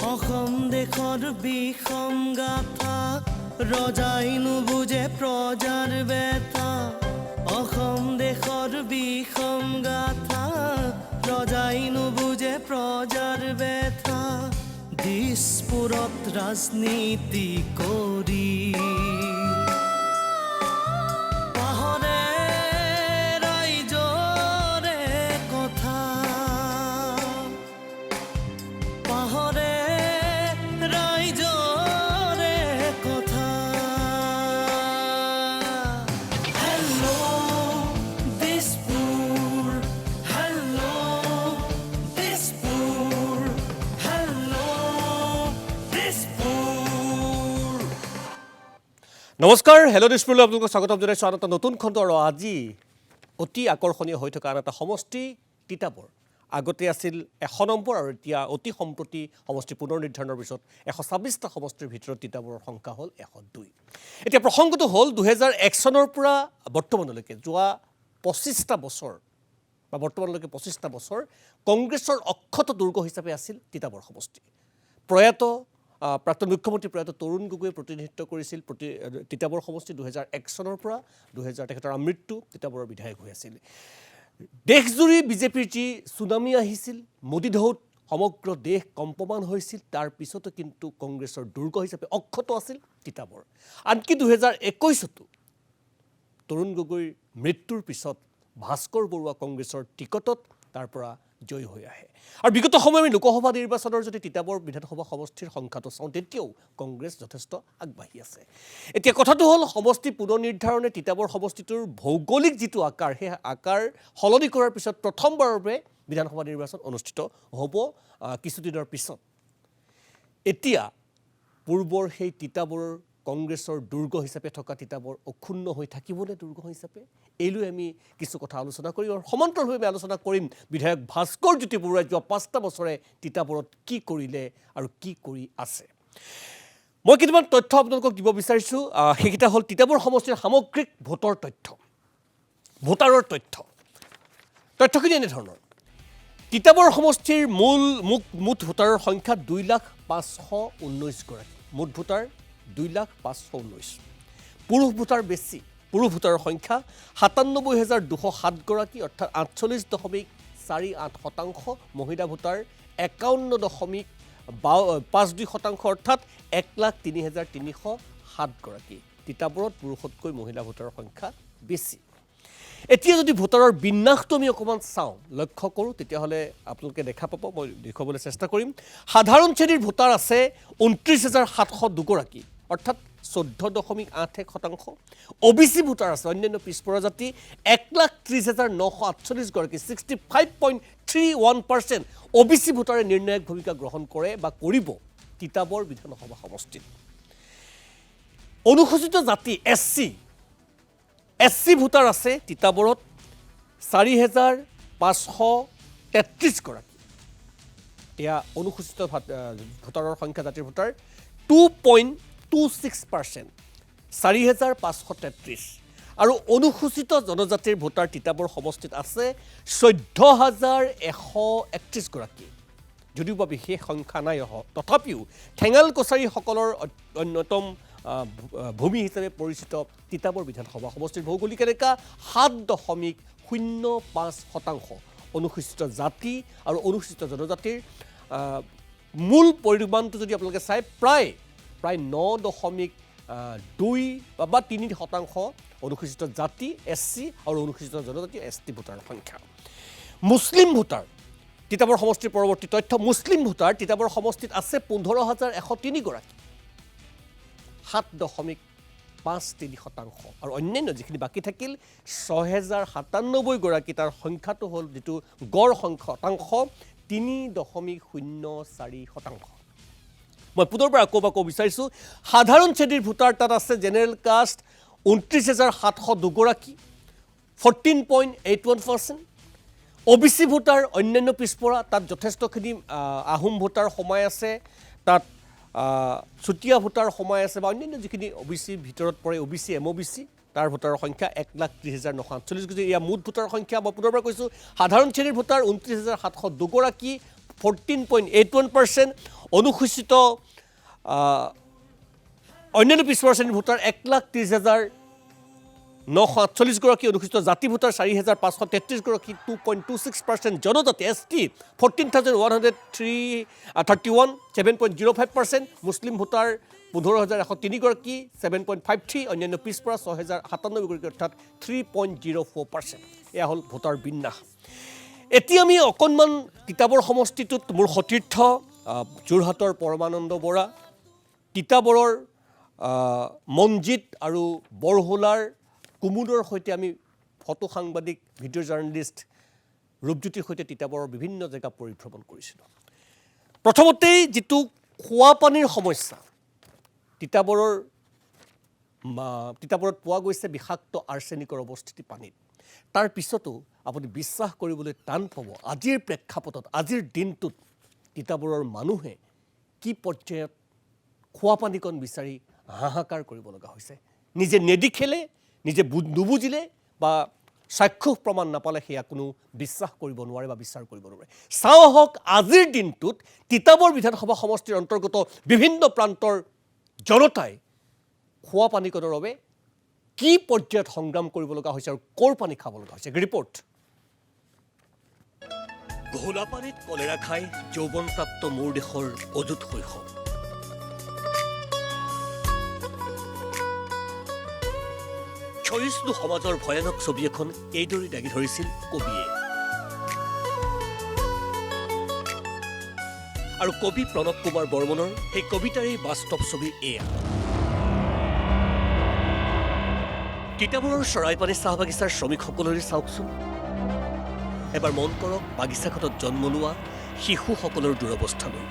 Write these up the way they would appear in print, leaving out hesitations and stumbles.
অসম দেশৰ বিষম গাথা ৰজাই নুবুজে প্ৰজাৰ বেথা অসম দেশৰ বিষম গাথা ৰজাই নুবুজে প্ৰজাৰ বেথা দিছপুৰত ৰাজনীতি কৰি নমস্কাৰ হেল্ল' দিছপুৰলৈ আপোনালোকক স্বাগতম জনাইছোঁ আন এটা নতুন খণ্ড আৰু আজি অতি আকৰ্ষণীয় হৈ থকা আন এটা সমষ্টি তিতাবৰ আগতে আছিল 100 নম্বৰ আৰু এতিয়া অতি সম্প্ৰতি সমষ্টি পুনৰ নিৰ্ধাৰণৰ পিছত 126টা সমষ্টিৰ ভিতৰত তিতাবৰৰ সংখ্যা হ'ল 102 এতিয়া প্ৰসংগটো হ'ল 2001 চনৰ পৰা বৰ্তমানলৈকে যোৱা 25টা বছৰ বা বৰ্তমানলৈকে 25টা বছৰ কংগ্ৰেছৰ অক্ষত দুৰ্গ হিচাপে আছিল তিতাবৰ সমষ্টি প্ৰয়াত প্ৰাক্তন মুখ্যমন্ত্ৰী প্ৰয়াত তৰুণ গগৈয়ে প্ৰতিনিধিত্ব কৰিছিল তিতাবৰ সমষ্টি 2001 চনৰ পৰা 2000 তেখেতৰ মৃত্যু তিতাবৰৰ বিধায়ক হৈ আছিল দেশজুৰি বিজেপিৰ যি সুনামি আহিছিল মোদী ঢৌত সমগ্ৰ দেশ কম্পমান হৈছিল তাৰ পিছতো কিন্তু কংগ্ৰেছৰ দুৰ্গ হিচাপে অক্ষত আছিল তিতাবৰ আনকি 2021তো তৰুণ গগৈৰ মৃত্যুৰ পিছত ভাস্কৰ বৰুৱা কংগ্ৰেছৰ টিকটত তাৰ পৰা জয় হৈ আহে আৰু বিগত সময় আমি লোকসভা নিৰ্বাচনৰ যদি তিতাবৰ বিধানসভা সমষ্টিৰ সংখ্যাটো চাওঁ তেতিয়াও কংগ্ৰেছ যথেষ্ট আগবাঢ়ি আছে এতিয়া কথাটো হ'ল সমষ্টি পুনৰ নিৰ্ধাৰণে তিতাবৰ সমষ্টিটোৰ ভৌগোলিক যিটো আকাৰ সেই আকাৰ সলনি কৰাৰ পিছত প্ৰথমবাৰৰ বাবে বিধানসভা নিৰ্বাচন অনুষ্ঠিত হ'ব কিছুদিনৰ পিছত এতিয়া পূৰ্বৰ সেই তিতাবৰৰ কংগ্ৰেছৰ দুৰ্গ হিচাপে থকা তিতাবৰ অক্ষুণ্ণ হৈ থাকিবনে দুৰ্গ হিচাপে এইলৈ আমি কিছু কথা আলোচনা কৰিম আৰু সমান্তৰালভাৱে আমি আলোচনা কৰিম বিধায়ক ভাস্কৰ জ্যোতি বৰুৱাই যোৱা 5টা বছৰে তিতাবৰত কি কৰিলে আৰু কি কৰি আছে মই কেইটামান তথ্য আপোনালোকক দিব বিচাৰিছোঁ সেইকেইটা হ'ল তিতাবৰ সমষ্টিৰ সামগ্ৰিক ভোটৰ তথ্য ভোটাৰৰ তথ্যখিনি এনেধৰণৰ তিতাবৰ সমষ্টিৰ মুঠ ভোটাৰৰ সংখ্যা 2,519 গৰাকী মুঠ ভোটাৰ 2,519 পুৰুষ ভোটাৰ বেছি পুৰুষ ভোটাৰৰ সংখ্যা 97,207 গৰাকী অৰ্থাৎ 48.48% মহিলা ভোটাৰ 51.52% অৰ্থাৎ 1,03,307 গৰাকী তিতাবৰত পুৰুষতকৈ মহিলা ভোটাৰৰ সংখ্যা বেছি এতিয়া যদি ভোটাৰৰ বিন্যাসটো আমি অকণমান চাওঁ লক্ষ্য কৰোঁ তেতিয়াহ'লে আপোনালোকে দেখা পাব মই দেখুৱাবলৈ চেষ্টা কৰিম সাধাৰণ শ্ৰেণীৰ ভোটাৰ আছে 29,702 গৰাকী অৰ্থাৎ 14.81% OBC ভোটাৰ আছে অন্যান্য পিছপৰা জাতি 1,30,948 গৰাকী 65.31% OBC ভোটাৰে নিৰ্ণায়ক ভূমিকা গ্ৰহণ কৰে বা কৰিব তিতাবৰ বিধানসভা সমষ্টিত অনুসূচিত জাতি SC ভোটাৰ আছে তিতাবৰত 4,533 গৰাকী এয়া অনুসূচিত ভোটাৰৰ সংখ্যা জাতিৰ ভোটাৰ 2.26% 4,533 আৰু অনুসূচিত জনজাতিৰ ভোটাৰ তিতাবৰ সমষ্টিত আছে 14,131 গৰাকী যদিও বা বিশেষ সংখ্যা নাই তথাপিও ঠেঙাল কছাৰীসকলৰ অন্যতম ভূমি হিচাপে পৰিচিত তিতাবৰ বিধানসভা সমষ্টিৰ ভৌগোলিক এলেকা 7.05% অনুসূচিত জাতি আৰু অনুসূচিত জনজাতিৰ মূল পৰিমাণটো যদি আপোনালোকে চাই প্ৰায় 9.2% অনুসূচিত জাতি SC আৰু অনুসূচিত জনজাতি ST ভোটাৰৰ সংখ্যা মুছলিম ভোটাৰ তিতাবৰ সমষ্টিৰ পৰৱৰ্তী তথ্য মুছলিম ভোটাৰ তিতাবৰ সমষ্টিত আছে 15,103 গৰাকী 7.53% আৰু অন্যান্য যিখিনি বাকী থাকিল 6,097 গৰাকী তাৰ সংখ্যাটো হ'ল যিটো গড় শতাংশ 3.04% মই পুনৰবাৰ আকৌ বিচাৰিছোঁ সাধাৰণ শ্ৰেণীৰ ভোটাৰ তাত আছে জেনেৰেল কাষ্ট 29,702 গৰাকী 14.81% OBC ভোটাৰ অন্যান্য পিছপৰা তাত যথেষ্টখিনি আহোম ভোটাৰ সোমাই আছে তাত চুতীয়া ভোটাৰ সোমাই আছে বা অন্যান্য যিখিনি OBC ভিতৰত পৰে OBC MOBC তাৰ ভোটাৰৰ সংখ্যা 1,30,948 গতিকে ইয়া মুঠ ভোটাৰৰ সংখ্যা মই পুনৰবাৰ কৈছোঁ সাধাৰণ শ্ৰেণীৰ ভোটাৰ 29,702 গৰাকী 14.81% অনুসূচিত অন্যান্য পিছপৰা শ্ৰেণীৰ ভোটাৰ 1,30,948গৰাকী, অনুসূচিত জাতি ভোটাৰ 4,533গৰাকী, 2.26%, জনজাতি ST 14,131, 7.05%, মুছলিম ভোটাৰ 15,103গৰাকী, 7.53, অন্যান্য পিছপৰা 6,097গৰাকী, অৰ্থাৎ 3.04%। এয়া হ'ল ভোটাৰ বিন্যাস। এতিয়া আমি অকণমান তিতাবৰ সমষ্টিটোত মোৰ সতীৰ্থ যোৰহাটৰ পৰমানন্দ বৰা, তিতাবৰৰ মনজিত আৰু বৰহোলাৰ কুমুদৰ সৈতে আমি ফটো সাংবাদিক, ভিডিঅ' জাৰ্নেলিষ্ট ৰূপজ্যোতিৰ সৈতে তিতাবৰৰ বিভিন্ন জেগা পৰিভ্ৰমণ কৰিছিলোঁ। প্ৰথমতেই যিটো খোৱা পানীৰ সমস্যা, তিতাবৰত পোৱা গৈছে বিষাক্ত আৰ্ছেনিকৰ অৱস্থিতি পানীত। তাৰ পিছতো আপুনি বিশ্বাস কৰিবলৈ টান পাব, আজিৰ প্ৰেক্ষাপটত, আজিৰ দিনটোত তিতাবৰৰ মানুহে কি পৰ্যায়ত খোৱা পানীকণ বিচাৰি হাহাকাৰ কৰিব লগা হৈছে। নিজে নেদেখিলে, নিজে নুবুজিলে বা চাক্ষুষ প্ৰমাণ নাপালে সেয়া কোনো বিশ্বাস কৰিব নোৱাৰে বা বিচাৰ কৰিব নোৱাৰে। চাওঁ আহক আজিৰ দিনটোত তিতাবৰ বিধানসভা সমষ্টিৰ অন্তৰ্গত বিভিন্ন প্ৰান্তৰ জনতাই খোৱা পানীকণৰ বাবে কি পৰ্যায়ত সংগ্ৰাম কৰিব লগা হৈছে আৰু ক'ৰ পানী খাব লগা হৈছে। ৰিপৰ্ট। ঘোলা পানীত কলেৰা খাই যৌৱনপ্ৰাপ্ত মোৰ দেশৰ অযুত শৈশৱ। ক্ষয়িষ্ণু সমাজৰ ভয়ানক ছবি এখন এইদৰে দাঙি ধৰিছিল কবিয়ে। আৰু কবি প্ৰণৱ কুমাৰ বৰ্মনৰ সেই কবিতাৰেই বাস্তৱ ছবি এয়া। তিতাবৰৰ চৰাইপানী চাহ বাগিচাৰ শ্ৰমিকসকলৰে চাওকচোন। এবাৰ মন কৰক বাগিচাখনত জন্ম লোৱা শিশুসকলৰ দুৰৱস্থালৈ।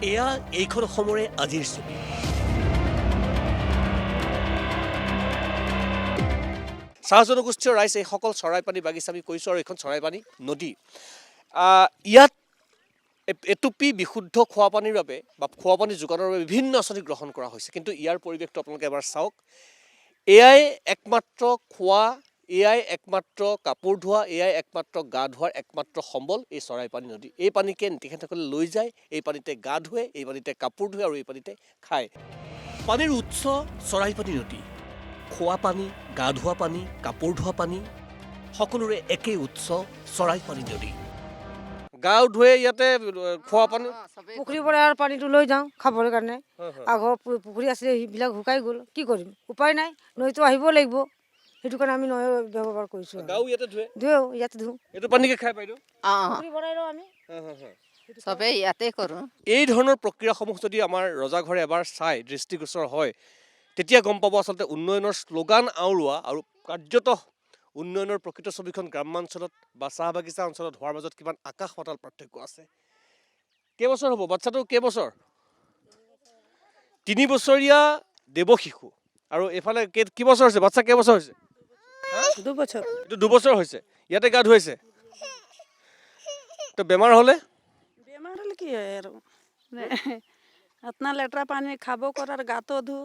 এয়া এইখন অসমৰে আজিৰ ছবি। চাহ জনগোষ্ঠীয় ৰাইজ এইসকল চৰাইপানী বাগিচা আমি কৈছোঁ, আৰু এইখন চৰাইপানী নদী। ইয়াত এটুপি বিশুদ্ধ খোৱা পানীৰ বাবে বা খোৱা পানী যোগানৰ বাবে বিভিন্ন আঁচনি গ্ৰহণ কৰা হৈছে, কিন্তু ইয়াৰ পৰিৱেশটো আপোনালোকে এবাৰ চাওক। এয়াই একমাত্ৰ খোৱা, এয়াই একমাত্ৰ কাপোৰ ধোৱা, এয়াই একমাত্ৰ গা ধোৱাৰ একমাত্ৰ সম্বল এই চৰাইপানী নদী। এই পানীকে তেখেতসকলে লৈ যায়, এই পানীতে গা ধুৱে, এই পানীতে কাপোৰ ধুৱে আৰু এই পানীতে খায়। পানীৰ উৎস চৰাইপানী নদী। খোৱা পানী, গা ধোৱা পানী, কাপোৰ ধোৱা পানী সকলোৰে একেই উৎস চৰাইপানী নদী। গা ধুৱে ইয়াতে, খোৱা পানী পুখুৰীৰ পৰা আৰু পানীটো লৈ যাওঁ খাবৰ কাৰণে। আগৰ পুখুৰী আছিলে সেইবিলাক শুকাই গ'ল, কি কৰিম, উপায় নাই, নৈতো আহিব লাগিব, সেইটো কাৰণে আমি নৈ ব্যৱহাৰ কৰিছোঁ। গাও ইয়াতে ধুৱে, ধুৱেও ইয়াতে ধুওঁ, এইটো পানীকে খাই বাইদেউ। পুখুৰী বনাই লওঁ আমি, চবেই ইয়াতে কৰোঁ। এই ধৰণৰ প্ৰক্ৰিয়াসমূহ যদি আমাৰ ৰজাঘৰে এবাৰ চাই দৃষ্টিগোচৰ হয়, তেতিয়া গম পাব আচলতে উন্নয়নৰ শ্লোগান আওৰোৱা আৰু কাৰ্যত উন্নয়নৰ প্ৰকৃত ছবিখন গ্ৰাম্যাঞ্চলত বা চাহ বাগিচা অঞ্চলত হোৱাৰ মাজত কিমান আকাশ পাতাল পাৰ্থক্য আছে। কেইবছৰ হ'ব বাচ্চাটো? কেইবছৰ? 3 বছৰীয়া দেৱশিশু। আৰু এইফালে কি বছৰ হৈছে বাচ্চা? কেইবছৰ হৈছে? 2 বছৰ। এইটো 2 বছৰ হৈছে। ইয়াতে গা ধুৱাইছে। তো বেমাৰ হ'লে? বেমাৰ হ'লে কি হয় আৰু, আপনা লেতেৰা পানী খাব কৰাৰ গাটো ধু,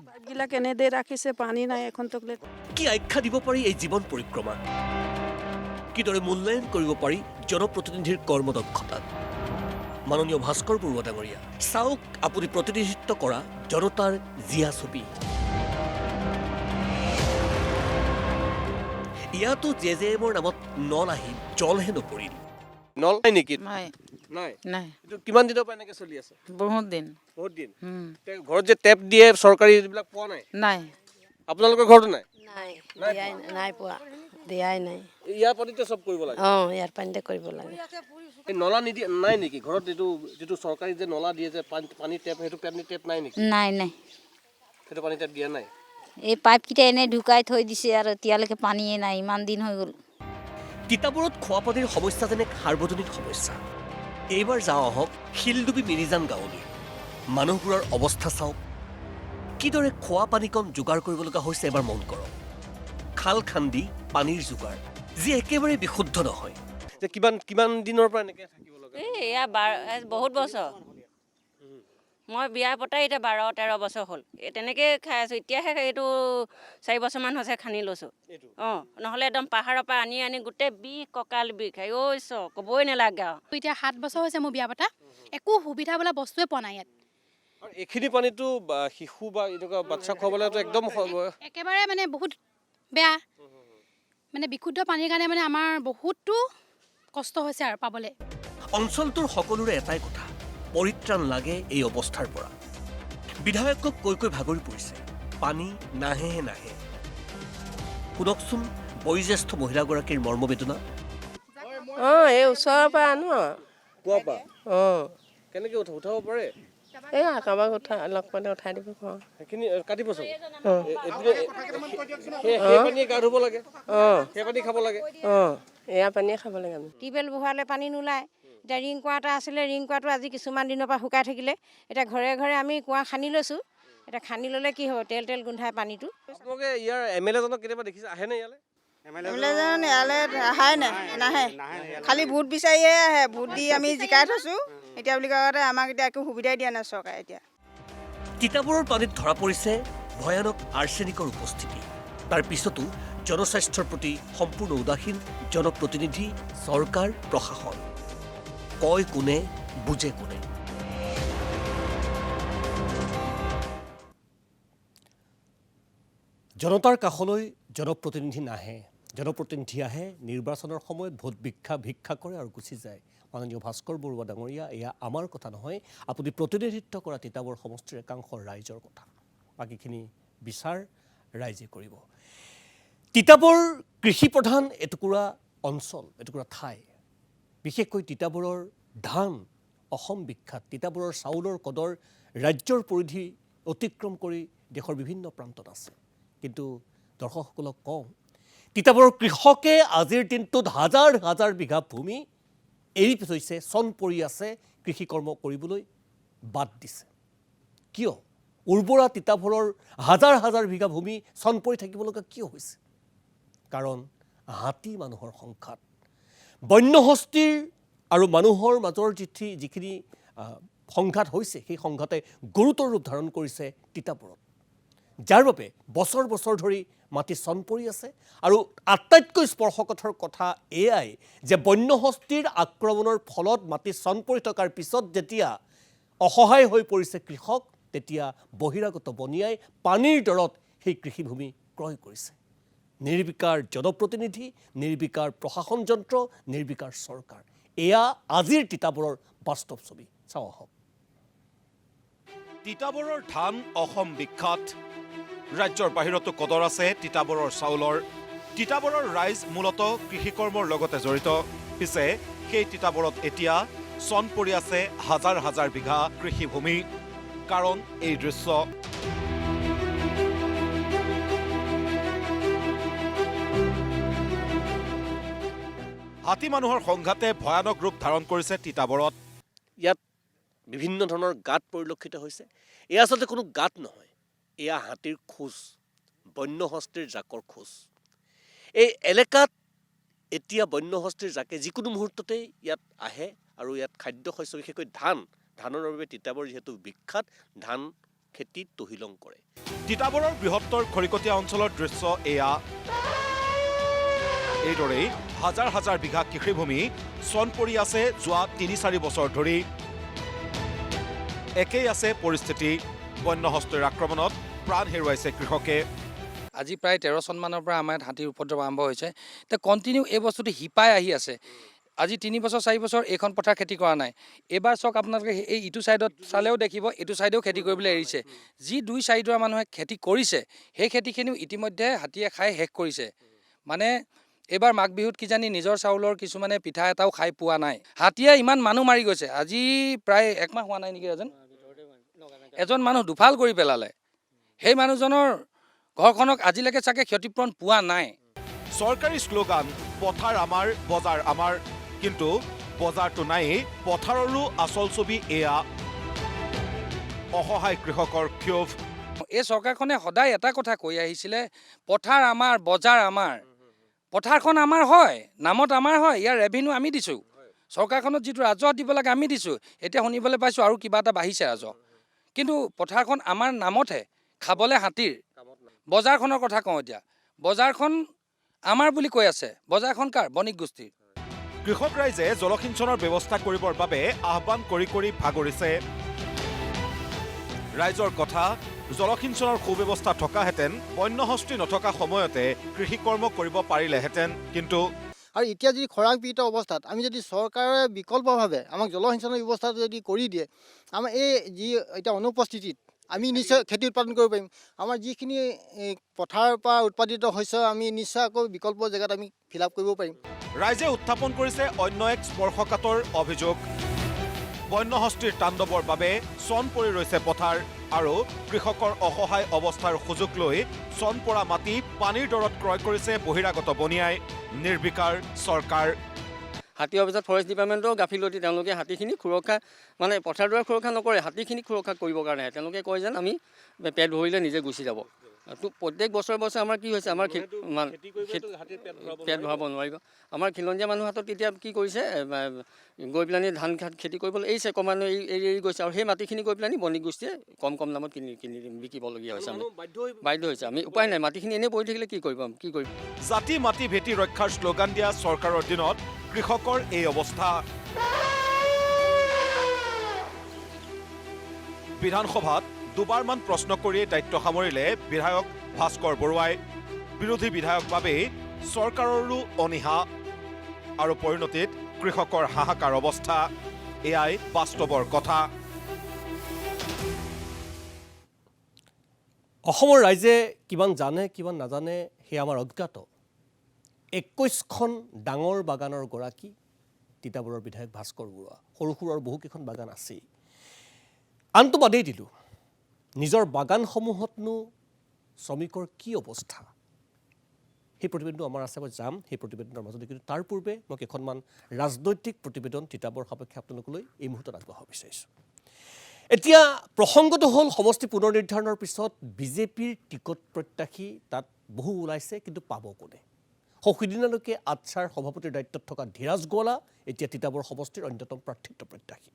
পাইপগিলা কেনেদৰে ৰাখিছে, পানী নাই এখন টকলেট। কি আখ্যা দিব পাৰি এই জীৱন পৰিক্ৰমা? কিদৰে মূল্যায়ন কৰিব পাৰি জনপ্ৰতিনিধিৰ কৰ্মদক্ষতাক? মাননীয় ভাস্কৰ বৰুৱা ডাঙৰীয়া, চাওক আপুনি প্ৰতিনিধিত্ব কৰা জনতাৰ জীয়া ছবি। ইয়াতো JJMৰ নামত নল আহি জলহে নপৰিল। নল নাই নেকি? নাই নাই। নাই, এইটো কিমান দিনৰ পৰা এনেকৈ চলি আছে? বহুত দিন বহুত দিন। ঘৰত যে টেপ দিয়ে চৰকাৰী, এইবিলাক পোৱা নাই? নাই। আপোনালোকৰ ঘৰতো নাই? নাই পোৱা, দিয়াই নাই। ইয়াৰ পানীতে চব কৰিব লাগে। ইয়াৰ পানীতে কৰিব লাগে। এই নলা নিদিয়ে নাই নেকি ঘৰত? এইটো যিটো চৰকাৰী যে নলা দিয়ে যে পানী টেপ, সেইটো পানী টেপ নাই নেকি? নাই নাই, সেইটো পানী টেপ দিয়া নাই? এই পাইপকেইটা এনেই ঢুকাই থৈ দিছে আৰু এতিয়ালৈকে পানীয়ে নাই, ইমান দিন হৈ গ'ল। তিতাবৰত খোৱা পানীৰ সমস্যা যেনে সাৰ্বজনীন সমস্যা। এইবাৰ যাওঁ আহক শিলডুবি মিৰিজান গাঁৱলৈ। মানুহবোৰৰ অৱস্থা চাওক। কিদৰে খোৱা পানীকণ যোগাৰ কৰিব লগা হৈছে এবাৰ মন কৰক। খাল খান্দি পানীৰ যোগাৰ, যি একেবাৰে বিশুদ্ধ নহয়। যে কিমান দিনৰ পৰা এনেকৈ থাকিব লগা? এয়া বহুত বছৰ। মই বিয়া পতাই এতিয়া 12-13 বছৰ হ'ল তেনেকৈ খাই আছোঁ। এতিয়াহে এইটো 4 বছৰমান হৈছে খান্দি লৈছোঁ। অঁ নহ'লে একদম পাহাৰৰ পৰা আনি গোটেই বিষ কঁকাল বিষ ঐ ক'বই নালাগে আৰু। এতিয়া 7 বছৰ হৈছে মোৰ বিয়া পতা, একো সুবিধা বোলা বস্তুৱে পোৱা নাই ইয়াত। আৰু এইখিনি পানীটো শিশু বা এনেকুৱা বাচ্চা খুৱাবলৈতো একদম একেবাৰে মানে বহুত বেয়া, মানে বিশুদ্ধ পানীৰ কাৰণে মানে আমাৰ বহুতো কষ্ট হৈছে আৰু পাবলৈ। অঞ্চলটোৰ সকলোৰে এটাই কথা, পৰিত্ৰাণ লাগে এই অৱস্থাৰ পৰা। বিধায়কক কৈ ভাগৰি পৰিছে, পানী নাহে। শুনকচোন বয়োজ্যেষ্ঠ মহিলাগৰাকীৰ মৰ্মবেদনা। এই ওচৰৰ পৰা আনো কোৱা পা কেনেকৈ উঠাব পাৰে? এই কাৰোবাক লগ পালে উঠাই দিব পাৰোঁ। সেইখিনি কাটিব চাব। সেই পানীয়ে গা ধুব লাগে, সেই পানী খাব লাগে। এয়া পানীয়ে খাব লাগে আমি। টিউবৱেল বহোৱালে পানী নোলায়। এতিয়া ৰিং কুঁৱা এটা আছিলে, ৰিং কুঁৱাটো আজি কিছুমান দিনৰ পৰা শুকাই থাকিলে। এতিয়া ঘৰে ঘৰে আমি কুঁৱা খান্দি লৈছোঁ। এতিয়া খান্দি ল'লে কি হ'ব, তেল গোন্ধাই পানীটো। আপোনালোকে ইয়াৰ MLA জনক কেতিয়াবা দেখিছে, আহেনে ইয়ালৈ? এমএলএজন ইয়ালৈ অহাই নাই, নাহে। খালি ভোট বিচাৰিয়ে আহে, ভোট দি আমি জিকাই থৈছোঁ। এতিয়া বুলি কওঁতে আমাক এতিয়া একো সুবিধাই দিয়া নাই চৰকাৰে। এতিয়া তিতাবৰৰ পানীত ধৰা পৰিছে ভয়ানক আৰ্ছেনিকৰ উপস্থিতি। তাৰ পিছতো জনস্বাস্থ্যৰ প্ৰতি সম্পূৰ্ণ উদাসীন জনপ্ৰতিনিধি, চৰকাৰ, প্ৰশাসন। কয় কোনে, বুজে কোনে? জনতাৰ কাষলৈ জনপ্ৰতিনিধি নাহে। জনপ্ৰতিনিধি আহে, নিৰ্বাচনৰ সময়ত ভোট ভিক্ষা কৰে আৰু গুচি যায়। মাননীয় ভাস্কৰ বৰুৱা ডাঙৰীয়া, এয়া আমাৰ কথা নহয়, আপুনি প্ৰতিনিধিত্ব কৰা তিতাবৰ সমষ্টিৰ একাংশৰ ৰাইজৰ কথা। বাকীখিনি বিচাৰ ৰাইজে কৰিব। তিতাবৰ কৃষিপ্ৰধান এটুকুৰা অঞ্চল, এটুকুৰা ঠাই। বিশেষকৈ তিতাবৰৰ ধান অসম বিখ্যাত। তিতাবৰৰ চাউলৰ কদৰ ৰাজ্যৰ পৰিধি অতিক্ৰম কৰি দেশৰ বিভিন্ন প্ৰান্তত আছে। কিন্তু দৰ্শকসকলক কওঁ, তিতাবৰৰ কৃষকে আজিৰ দিনটোত হাজাৰ বিঘা ভূমি এৰি থৈছে, চন পৰি আছে, কৃষিকৰ্ম কৰিবলৈ বাদ দিছে। কিয়? উৰ্বৰা তিতাবৰৰ হাজাৰ বিঘা ভূমি চন পৰি থাকিব লগা কিয় হৈছে? কাৰণ হাতী মানুহৰ সংঘাত। বন্যহস্তীৰ আৰু মানুহৰ মাজৰ যিখিনি সংঘাত হৈছে, সেই সংঘাতে গুৰুতৰ ৰূপ ধাৰণ কৰিছে তিতাবৰত। যাৰ বাবে বছৰ ধৰি মাটি চন পৰি আছে। আৰু আটাইতকৈ স্পৰ্শকাতৰ কথা এয়াই যে বন্যহস্তীৰ আক্ৰমণৰ ফলত মাটি চন পৰি থকাৰ পিছত যেতিয়া অসহায় হৈ পৰিছে কৃষক, তেতিয়া বহিৰাগত বনিয়াই পানীৰ দৰত সেই কৃষিভূমি ক্ৰয় কৰিছে। নিৰ্বিকাৰ জনপ্ৰতিনিধি, নিৰ্বিকাৰ প্ৰশাসন যন্ত্ৰ, নিৰ্বিকাৰ চৰকাৰ। এয়া আজিৰ তিতাবৰৰ বাস্তৱ ছবি। চাওঁ আহক। তিতাবৰৰ ধান অসম বিখ্যাত। ৰাজ্যৰ বাহিৰতো কদৰ আছে তিতাবৰৰ চাউলৰ। তিতাবৰৰ ৰাইজ মূলতঃ কৃষিকৰ্মৰ লগতে জড়িত। পিছে সেই তিতাবৰত এতিয়া চন পৰি আছে হাজাৰ বিঘা কৃষিভূমি। কাৰণ এই দৃশ্য। হাতী মানুহৰ সংঘাতে ভয়ানক ৰূপ ধাৰণ কৰিছে তিতাবৰত। ইয়াত বিভিন্ন ধৰণৰ গাঁত পৰিলক্ষিত হৈছে। এয়া আচলতে কোনো গাঁত নহয়, এয়া হাতীৰ খোজ, বন্যহস্তীৰ জাকৰ খোজ। এই এলেকাত এতিয়া বন্যহস্তীৰ জাকে যিকোনো মুহূৰ্ততেই ইয়াত আহে আৰু ইয়াত খাদ্য শস্য, বিশেষকৈ ধানৰ বাবে তিতাবৰ যিহেতু বিখ্যাত, ধান খেতিত তহিলং কৰে। তিতাবৰৰ বৃহত্তৰ খৰিকটীয়া অঞ্চলৰ দৃশ্য এয়া। এইদৰেই হাজাৰ বিঘা কৃষিভূমি চন পৰি আছে যোৱা 3-4 বছৰ ধৰি। একেই আছে পৰিস্থিতি। বন্যহস্তীৰ আক্ৰমণত প্ৰাণ হেৰুৱাইছে কৃষকে। আজি প্ৰায় 13 চনমানৰ পৰা আমাৰ ইয়াত হাতীৰ উপদ্ৰৱ আৰম্ভ হৈছে। এতিয়া কণ্টিনিউ এই বস্তুটো শিপাই আহি আছে। আজি 3 বছৰ 4 বছৰ এইখন পথাৰ খেতি কৰা নাই। এইবাৰ চাওক আপোনালোকে এই ইটো ছাইডত চালেও দেখিব, এইটো ছাইডেও খেতি কৰিবলৈ এৰিছে। যি 2-4 ডৰা মানুহে খেতি কৰিছে, সেই খেতিখিনিও ইতিমধ্যে হাতীয়ে খাই শেষ কৰিছে। মানে এইবাৰ মাঘ বিহুত কিজানি নিজৰ চাউলৰ কিছুমানে পিঠা এটাও খাই পোৱা নাই। হাতীয়ে ইমান মানুহ মাৰি গৈছে। আজি প্ৰায় 1 মাহ হোৱা নাই নেকি, এজন মানুহ দুফাল কৰি পেলালে। সেই মানুহজনৰ ঘৰখনক আজিলৈকে চাগে ক্ষতিপূৰণ পোৱা নাই। চৰকাৰী শ্লোগান পথাৰ আমাৰ, বজাৰ আমাৰ, কিন্তু বজাৰটো নায়েই। পথাৰৰো আচল ছবি এয়া। অসহায় কৃষকৰ ক্ষোভ। এই চৰকাৰখনে সদায় এটা কথা কৈ আহিছিলে, পথাৰ আমাৰ, বজাৰ আমাৰ। পথাৰখন আমাৰ হয়, নামত আমাৰ হয়, ইয়াৰ ৰেভিনিউ আমি দিছোঁ। চৰকাৰখনত যিটো ৰাজহ দিব লাগে আমি দিছোঁ। এতিয়া শুনিবলৈ পাইছোঁ আৰু কিবা এটা বাঢ়িছে ৰাজহ। কিন্তু পথাৰখন আমাৰ নামতহে, খাবলৈ হাতীৰ। বজাৰখনৰ কথা কওঁ এতিয়া, বজাৰখন আমাৰ বুলি কৈ আছে, বজাৰখন কাৰ? বণিক গোষ্ঠীৰ। কৃষক ৰাইজে জলসিঞ্চনৰ ব্যৱস্থা কৰিবৰ বাবে আহ্বান কৰি ভাগৰিছে। ৰাইজৰ কথা, জলসিঞ্চনৰ সুব্যৱস্থা থকাহেঁতেন বন্যহস্তি নথকা সময়তে কৃষিকৰ্ম কৰিব পাৰিলেহেঁতেন, কিন্তু আৰু এতিয়া যদি খৰাং পীড়িত অৱস্থাত আমি যদি চৰকাৰে বিকল্পভাৱে আমাক জলসিঞ্চনৰ ব্যৱস্থাটো যদি কৰি দিয়ে, আমাৰ এই যি এতিয়া অনুপস্থিতিত আমি নিশ্চয় খেতি উৎপাদন কৰিব পাৰিম। আমাৰ যিখিনি পথাৰৰ পৰা উৎপাদিত শস্য আমি নিশ্চয় আকৌ বিকল্প জেগাত আমি ফিল আপ কৰিব পাৰিম। ৰাইজে উত্থাপন কৰিছে অন্য এক স্পৰ্শকাতৰ অভিযোগ। বন্যহস্তিৰ তাণ্ডৱৰ বাবে চন পৰি ৰৈছে পথাৰ আৰু কৃষকৰ অসহায় অৱস্থাৰ সুযোগ লৈ চন পৰা মাটি পানীৰ দৰত ক্ৰয় কৰিছে বহিৰাগত বনিয়াই। নিৰ্বিকাৰ চৰকাৰ। হাতী অফিচত ফৰেষ্ট ডিপাৰ্টমেণ্টৰ গাফিলতি, তেওঁলোকে হাতীখিনি সুৰক্ষা মানে পথাৰডৰা সুৰক্ষা নকৰে, হাতীখিনি সুৰক্ষা কৰিবৰ কাৰণে তেওঁলোকে কয় যেন আমি পেট ভৰিলে নিজে গুচি যাব। প্ৰত্যেক বছৰে আমাৰ কি হৈছে, আমাৰ পেট ভৰাব নোৱাৰিব। আমাৰ খিলঞ্জীয়া মানুহৰ হাতত এতিয়া কি কৰিছে, গৈ পেলানি ধান খেতি কৰিবলৈ এৰিছে, ক্ৰমান্বয়ে এৰি গৈছে। আৰু সেই মাটিখিনি গৈ পেলানি বণিক গোষ্ঠীয়ে কম দামত কিনি বিকিবলগীয়া হৈছে। আমি বাধ্য হৈছে, আমি উপায় নাই, মাটিখিনি এনেই পৰি থাকিলে কি কৰিম? জাতি মাটি ভেটি ৰক্ষাৰ শ্লোগান দিয়া চৰকাৰৰ দিনত কৃষকৰ এই অৱস্থা। বিধানসভাত দুবাৰমান প্ৰশ্ন কৰিয়েই দায়িত্ব সামৰিলে বিধায়ক ভাস্কৰ বৰুৱাই। বিৰোধী বিধায়ক বাবেই চৰকাৰৰো অনীহা আৰু পৰিণতিত কৃষকৰ হাহাকাৰ অৱস্থা। এয়াই বাস্তৱৰ কথা। অসমৰ ৰাইজে কিমান জানে কিমান নাজানে সেয়া আমাৰ অজ্ঞাত। 21খন ডাঙৰ বাগানৰ গৰাকী তিতাবৰৰ বিধায়ক ভাস্কৰ বৰুৱা। সৰু সৰু আৰু বহুকেইখন বাগান আছেই। আনটো বাদেই দিলোঁ, নিজৰ বাগানসমূহতনো শ্ৰমিকৰ কি অৱস্থা, সেই প্ৰতিবেদনটো আমাৰ আছে, মই যাম সেই প্ৰতিবেদনৰ মাজতে। কিন্তু তাৰ পূৰ্বে মই কেইখনমান ৰাজনৈতিক প্ৰতিবেদন তিতাবৰ সাপেক্ষে আপোনালোকলৈ এই মুহূৰ্তত আগবঢ়াব বিচাৰিছোঁ। এতিয়া প্ৰসংগটো হ'ল সমষ্টি পুনৰ নিৰ্ধাৰণৰ পিছত বিজেপিৰ টিকট প্ৰত্যাশী তাত বহু ওলাইছে, কিন্তু পাব কোনে? সৌসিদিনালৈকে আচ্ছাৰ সভাপতিৰ দায়িত্বত থকা ধীৰাজ গোৱালা এতিয়া তিতাবৰ সমষ্টিৰ অন্যতম প্ৰাৰ্থিত্ব প্ৰত্যাশী।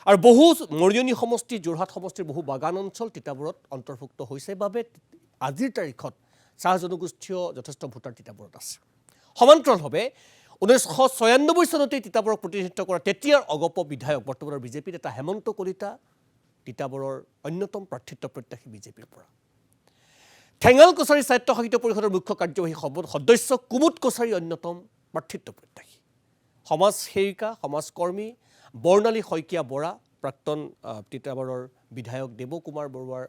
আৰু বহু মৰিয়নি সমষ্টি, যোৰহাট সমষ্টিৰ বহু বাগান অঞ্চল তিতাবৰত অন্তৰ্ভুক্ত হৈছে বাবে আজিৰ তাৰিখত চাহ জনগোষ্ঠীয় যথেষ্ট ভোটাৰ তিতাবৰত আছে। সমান্তৰালভাৱে 1996 চনতেই তিতাবৰক প্ৰতিনিধিত্ব কৰা তেতিয়াৰ অগপ বিধায়ক, বৰ্তমানৰ বিজেপিৰ এটা হেমন্ত কলিতা তিতাবৰৰ অন্যতম প্ৰাৰ্থিত্ব প্ৰত্যাশী বিজেপিৰ পৰা। ঠেঙাল কছাৰী স্বায়ত্তশাসিত পৰিষদৰ মুখ্য কাৰ্যবাহী সদস্য কুমুদ কছাৰী অন্যতম প্ৰাৰ্থিত্ব প্ৰত্যাশী। সমাজ সেৱিকা, সমাজকৰ্মী বৰ্ণালী শইকীয়া বৰা, প্ৰাক্তন তিতাবৰৰ বিধায়ক দেৱকুমাৰ বৰুৱাৰ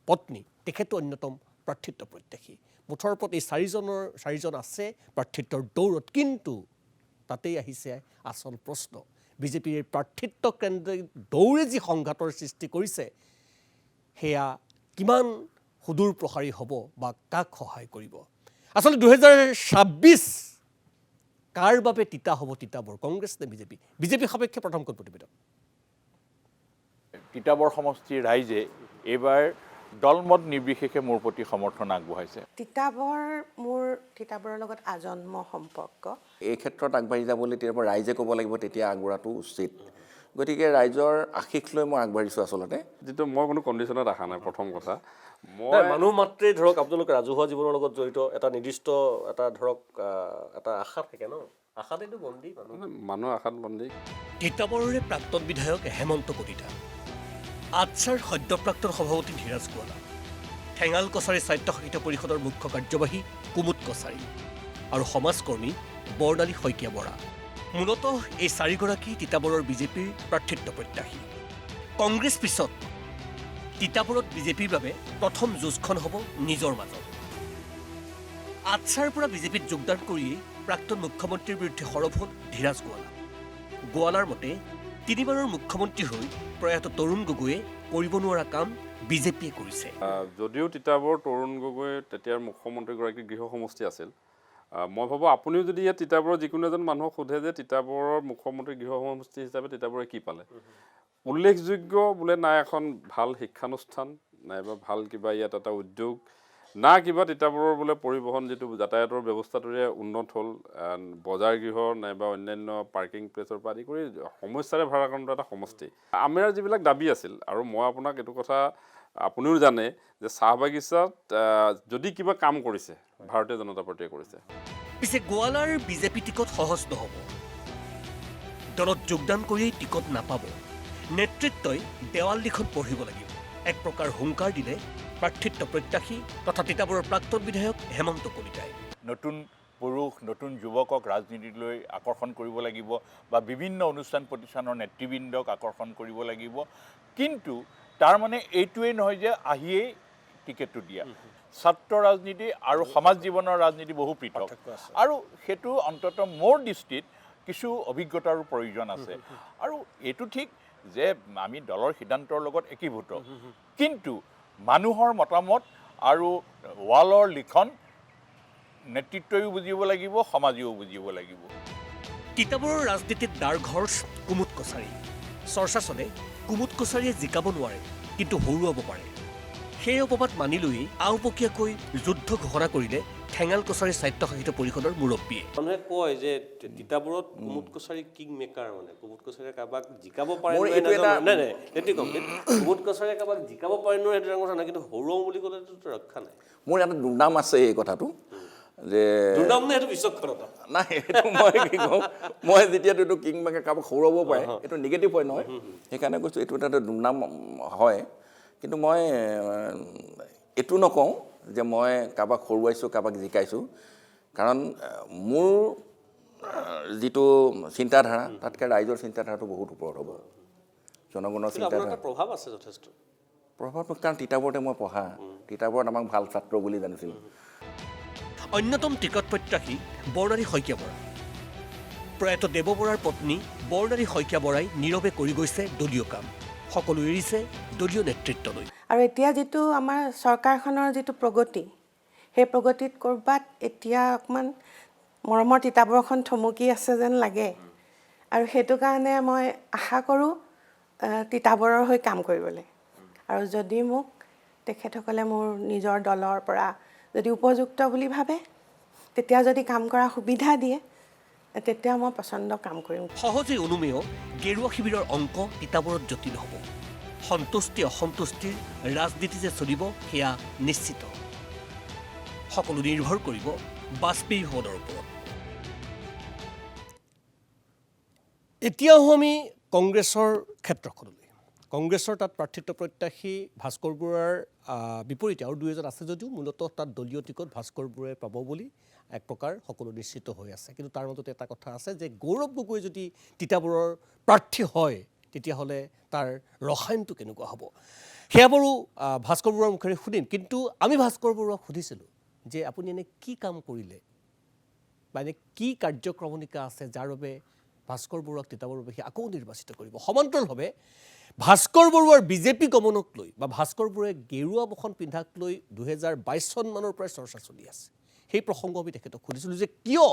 পত্নী, তেখেতো অন্যতম প্ৰাৰ্থিত্ব প্ৰত্যাশী। মুঠৰ ওপৰত এই চাৰিজন আছে প্ৰাৰ্থিত্বৰ দৌৰত। কিন্তু তাতেই আহিছে আচল প্ৰশ্ন, বিজেপিৰ এই প্ৰাৰ্থিত্ব কেন্দ্ৰিক দৌৰে যি সংঘাতৰ সৃষ্টি কৰিছে সেয়া কিমান সুদূৰ প্ৰসাৰী হ'ব বা কাক সহায় কৰিব? আচলতে 2026 কাৰ বাবে তিতা হ'ব তিতাবৰ, কংগ্ৰেছ নে বিজেপি? বিজেপি সাপেক্ষে প্ৰথমখন প্ৰতিবেদন। তিতাবৰ সমষ্টিৰ ৰাইজে এইবাৰ দলমত নিৰ্বিশেষে মোৰ প্ৰতি সমৰ্থন আগবঢ়াইছে। তিতাবৰৰ লগত আজন্ম সম্পৰ্ক। এই ক্ষেত্ৰত আগবাঢ়ি যাবলৈ তেতিয়া ৰাইজে ক'ব লাগিব, তেতিয়া আগবঢ়াটো উচিত। গতিকে ৰাইজৰ আশীষ লৈ মই আগবাঢ়িছোঁ। আচলতে যিটো মই কোনো কণ্ডিশ্যনত অহা নাই। প্ৰথম কথা, মানুহ মাত্ৰেই ধৰক আপোনালোকে ৰাজহুৱা জীৱনৰ লগত জড়িত এটা নিৰ্দিষ্ট এটা ধৰক এটা আশা থাকে ন, আশাতেতো বন্দী মানুহ আশাত বন্দী। তিতাবৰৰে প্ৰাক্তন বিধায়ক হেমন্ত কলিতা, আচ্ছাৰ সদ্য প্ৰাক্তন সভাপতি ধীৰাজ গোৱালা, ঠেঙাল কছাৰী স্বায়ত্তশাসিত পৰিষদৰ মুখ্য কাৰ্যবাহী কুমুদ কছাৰী আৰু সমাজকৰ্মী বৰ্ণালী শইকীয়া বৰা। মূলতঃ এই চাৰিগৰাকী তিতাবৰৰ বিজেপিৰ প্ৰাৰ্থিত্ব প্ৰত্যাশী। কংগ্ৰেছ পিছত তিতাবৰত বিজেপিৰ বাবে প্ৰথম যুঁজখন হ'ব নিজৰ মাজত। আচ্ছাৰ পৰা বিজেপিত যোগদান কৰিয়েই প্ৰাক্তন মুখ্যমন্ত্ৰীৰ বিৰুদ্ধে সৰব হ'ল ধীৰাজ গোৱালা। গোৱালাৰ মতে তিনিবাৰৰ মুখ্যমন্ত্ৰী হৈ প্ৰয়াত তৰুণ গগৈয়ে কৰিব নোৱাৰা কাম বিজেপিয়ে কৰিছে। যদিও তিতাবৰ তৰুণ গগৈ তেতিয়াৰ মুখ্যমন্ত্ৰীগৰাকী গৃহ সমষ্টি আছিল, মই ভাবোঁ আপুনিও যদি ইয়াত তিতাবৰৰ যিকোনো এজন মানুহক সোধে যে তিতাবৰৰ মুখ্যমন্ত্ৰী গৃহ সমষ্টি হিচাপে তিতাবৰে কি পালে, উল্লেখযোগ্য বোলে নাই এখন ভাল শিক্ষানুষ্ঠান, নাইবা ভাল কিবা ইয়াত এটা উদ্যোগ, না কিবা তিতাবৰৰ বোলে পৰিবহণ যিটো যাতায়াতৰ ব্যৱস্থাটোৰে উন্নত হ'ল, বজাৰ গৃহ নাইবা অন্যান্য পাৰ্কিং প্লেচৰ পৰা আদি কৰি সমস্যাৰে ভাৰাক্ৰান্ত এটা সমষ্টি। আমাৰ যিবিলাক দাবী আছিল, আৰু মই আপোনাক এইটো কথা আপুনিও জানে যে চাহ বাগিচাত যদি কিবা কাম কৰিছে ভাৰতীয় জনতা পাৰ্টীয়ে কৰিছে। পিছে গোৱালাৰ বিজেপি টিকট সহজ নহ'ব, দলত যোগদান কৰিয়েই টিকট নাপাব, নেতৃত্বই দেৱাল লিখন পঢ়িব লাগিব। এক প্ৰকাৰ হুংকাৰ দিলে প্ৰাৰ্থিত্ব প্ৰত্যাশী তথা তিতাবৰৰ প্ৰাক্তন বিধায়ক হেমন্ত কলিতাই। নতুন পুৰুষ নতুন যুৱকক ৰাজনীতিলৈ আকৰ্ষণ কৰিব লাগিব বা বিভিন্ন অনুষ্ঠান প্ৰতিষ্ঠানৰ নেতৃবৃন্দক আকৰ্ষণ কৰিব লাগিব, কিন্তু তাৰ মানে এইটোৱেই নহয় যে আহিয়েই টিকেটটো দিয়া। ছাত্ৰ ৰাজনীতি আৰু সমাজ জীৱনৰ ৰাজনীতি বহু পৃথক, আৰু সেইটো অন্ততঃ মোৰ দৃষ্টিত কিছু অভিজ্ঞতাৰো প্ৰয়োজন আছে। আৰু এইটো ঠিক যে আমি দলৰ সিদ্ধান্তৰ লগত একীভূত, কিন্তু মানুহৰ মতামত আৰু ৱালৰ লিখন নেতৃত্বয়ো বুজিব লাগিব, সমাজেও বুজিব লাগিব। তিতাবৰৰ ৰাজনীতিত দাৰঘৰ কুমুদ কছাৰী। চৰ্চা চলে কুমুদ কছাৰীয়ে জিকাব নোৱাৰে, কিন্তু হৰুৱাব পাৰে। সেই অপবাদ মানি লৈ আওপকীয়াকৈ যুদ্ধ ঘোষণা কৰিলে ঠেঙাল কছাৰী স্বায়ত্তশাসিত পৰিষদৰ মুৰব্বীয়ে। মানুহে কয় যে তিতাবৰত কুমুদ কছাৰী কিং মেকাৰ, মানে কুমুদ কছাৰীয়ে কাৰোবাক জিকাব পাৰে কুমুদ কছাৰীয়ে কাৰোবাক জিকাব পাৰে নোৱাৰে, সেইটো কথা নাই, কিন্তু হৰুৱাম বুলি ক'লেতো ৰক্ষা নাই। মোৰ এটা দুৰ্নাম আছে এই কথাটো, যে দুৰ্নাম নে সেইটো বিচক্ষণতা নাই, এইটো মই কি কওঁ, মই যেতিয়াতো এইটো কিং মেকাৰ কাৰোবাক হৰুৱাব পাৰে, এইটো নিগেটিভ হয় নহয়, সেইকাৰণে কৈছোঁ এইটো এটা দুৰ্নাম হয়। কিন্তু মই এইটো নকওঁ যে মই কাৰোবাক হৰুৱাইছোঁ কাৰোবাক জিকাইছোঁ, কাৰণ মোৰ যিটো চিন্তাধাৰা তাতকৈ ৰাইজৰ চিন্তাধাৰাটো বহুত ওপৰত হ'ব, জনগণৰ চিন্তাধাৰা। প্ৰভাৱ আছে যথেষ্ট প্ৰভাৱ, কাৰণ তিতাবৰতে মই পঢ়া, তিতাবৰত আমাক ভাল ছাত্ৰ বুলি জানিছিল। অন্যতম টিকট প্ৰত্যাশী বৰনাৰী শইকীয়া বৰা। প্ৰয়াত দেৱ বৰাৰ পত্নী বৰনাৰী শইকীয়া বৰাই নীৰৱে কৰি গৈছে দলীয় কাম, সকলো এৰিছে দলীয় নেতৃত্বলৈ। আৰু এতিয়া যিটো আমাৰ চৰকাৰখনৰ যিটো প্ৰগতি, সেই প্ৰগতিত ক'ৰবাত এতিয়া অকণমান মৰমৰ তিতাবৰখন থমকি আছে যেন লাগে, আৰু সেইটো কাৰণে মই আশা কৰোঁ তিতাবৰৰ হৈ কাম কৰিবলৈ। আৰু যদি মোক তেখেতসকলে মোৰ নিজৰ দলৰ পৰা যদি উপযুক্ত বুলি ভাবে, তেতিয়া যদি কাম কৰাৰ সুবিধা দিয়ে, তেতিয়া মই পচন্দ কাম কৰিম। সহজেই অনুমেয় গেৰুৱা শিবিৰৰ অংক তিতাবৰত জটিল হ'ব। সন্তুষ্টি অসন্তুষ্টিৰ ৰাজনীতি যে চলিব সেয়া নিশ্চিত। সকলো নিৰ্ভৰ কৰিব বাজপেয়ী ভৱনৰ ওপৰত। এতিয়াও আমি কংগ্ৰেছৰ ক্ষেত্ৰখনলৈ। কংগ্ৰেছৰ তাত প্ৰাৰ্থিত্ব প্ৰত্যাশী ভাস্কৰ বৰুৱাৰ বিপৰীতে আৰু দুই এজন আছে যদিও মূলতঃ তাত দলীয় টিকট ভাস্কৰ বৰুৱাই পাব বুলি এক প্ৰকাৰ সকলো নিশ্চিত হৈ আছে। কিন্তু তাৰ মাজতে এটা কথা আছে যে গৌৰৱ গগৈ যদি তিতাবৰৰ প্ৰাৰ্থী হয়, তেতিয়াহ'লে তাৰ ৰসায়নটো কেনেকুৱা হ'ব, সেয়া বাৰু ভাস্কৰ বৰুৱাৰ মুখেৰে শুনিম। কিন্তু আমি ভাস্কৰ বৰুৱাক সুধিছিলোঁ যে আপুনি এনে কি কাম কৰিলে বা এনে কি কাৰ্যক্ৰমণিকা আছে যাৰ বাবে ভাস্কৰ বৰুৱাক তিতাবৰৰ বাবে আকৌ নিৰ্বাচিত কৰিব। সমান্তৰালভাৱে ভাস্কৰ বৰুৱাৰ বিজেপি গমনক লৈ বা ভাস্কৰ বৰুৱাই গেৰুৱা বসন পিন্ধাক লৈ 2022 চনমানৰ পৰাই চৰ্চা চলি আছে। সেই প্ৰসংগ আমি তেখেতক সুধিছিলোঁ যে কিয়